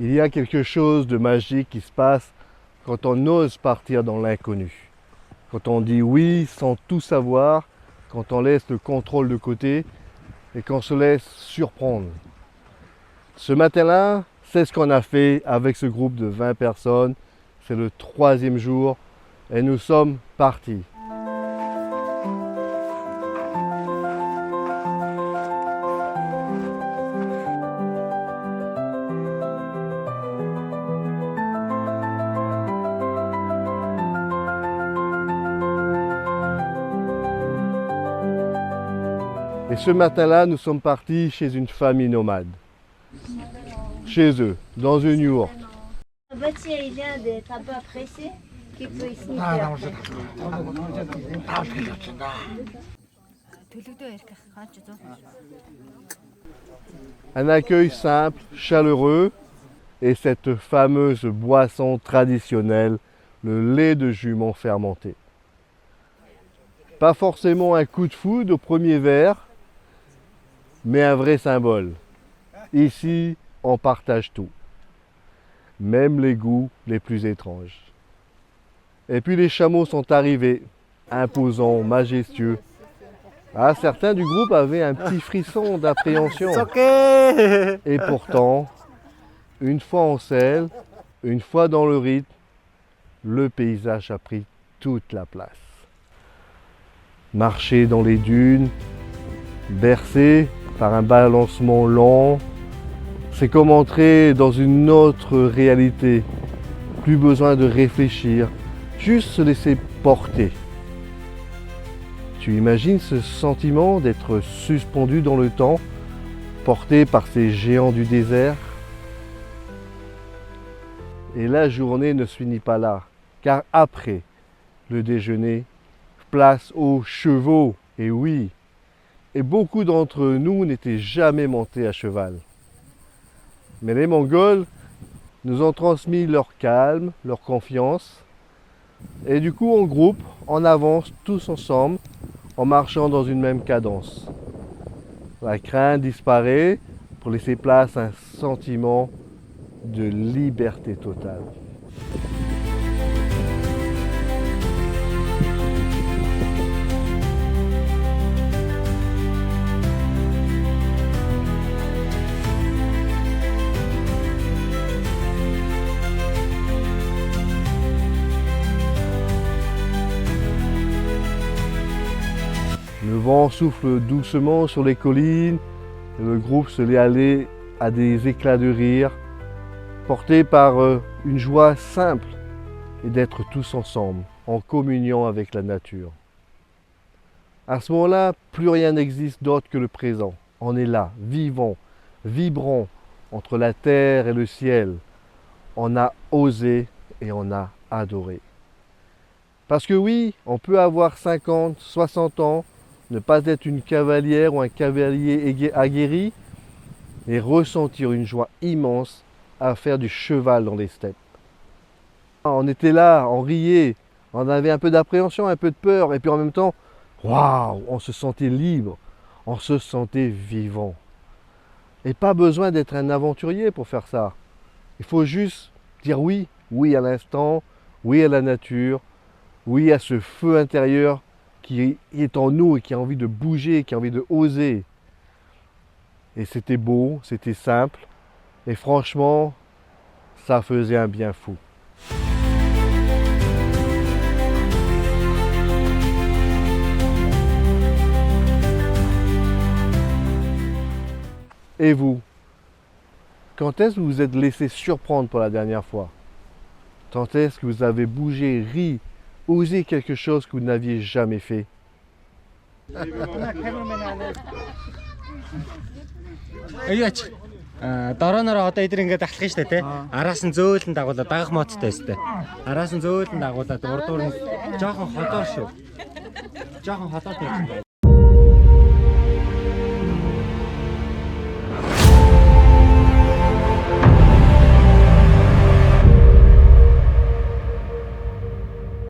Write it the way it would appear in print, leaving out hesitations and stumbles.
Il y a quelque chose de magique qui se passe quand on ose partir dans l'inconnu. Quand on dit oui sans tout savoir, quand on laisse le contrôle de côté et qu'on se laisse surprendre. Ce matin-là, c'est ce qu'on a fait avec ce groupe de 20 personnes. C'est le 3e jour et nous sommes partis. Et ce matin-là, nous sommes partis chez une famille nomade. Chez eux, dans une yourte. Bâtir, il vient d'être un peu pressé, qu'il peut y sniffer après. Un accueil simple, chaleureux et cette fameuse boisson traditionnelle, le lait de jument fermenté. Pas forcément un coup de foudre au premier verre, mais un vrai symbole. Ici, on partage tout, même les goûts les plus étranges. Et puis les chameaux sont arrivés, imposants, majestueux. Ah, certains du groupe avaient un petit frisson d'appréhension. Et pourtant, une fois en selle, une fois dans le rythme, le paysage a pris toute la place. Marcher dans les dunes, bercé par un balancement lent, c'est comme entrer dans une autre réalité. Plus besoin de réfléchir, juste se laisser porter. Tu imagines ce sentiment d'être suspendu dans le temps, porté par ces géants du désert? Et la journée ne se finit pas là, car après le déjeuner, place aux chevaux, et oui, et beaucoup d'entre nous n'étaient jamais montés à cheval. Mais les Mongols nous ont transmis leur calme, leur confiance, et du coup en groupe, on avance tous ensemble, en marchant dans une même cadence. La crainte disparaît pour laisser place à un sentiment de liberté totale. Le vent souffle doucement sur les collines et le groupe se laisse aller à des éclats de rire, porté par une joie simple et d'être tous ensemble, en communion avec la nature. À ce moment-là, plus rien n'existe d'autre que le présent. On est là, vivant, vibrant, entre la terre et le ciel. On a osé et on a adoré. Parce que oui, on peut avoir 50, 60 ans, ne pas être une cavalière ou un cavalier aguerri et ressentir une joie immense à faire du cheval dans les steppes. On était là, on riait, on avait un peu d'appréhension, un peu de peur et puis en même temps, waouh, on se sentait libre, on se sentait vivant. Et pas besoin d'être un aventurier pour faire ça. Il faut juste dire oui, oui à l'instant, oui à la nature, oui à ce feu intérieur qui est en nous et qui a envie de bouger, qui a envie de oser. Et c'était beau, c'était simple. Et franchement, ça faisait un bien fou. Et vous, quand est-ce que vous vous êtes laissé surprendre pour la dernière fois? Quand est-ce que vous avez bougé, ri, osé quelque chose que vous n'aviez jamais fait? Дорооноор одоо эдгээр ингээд ахлах штэ тий. Араас нь зөөлөн дагуулаад дагах моцтой штэ. Араас нь зөөлөн дагуулаад урдуур нь жоохон ходоор шүү. Жоохон ходоод явчихсан.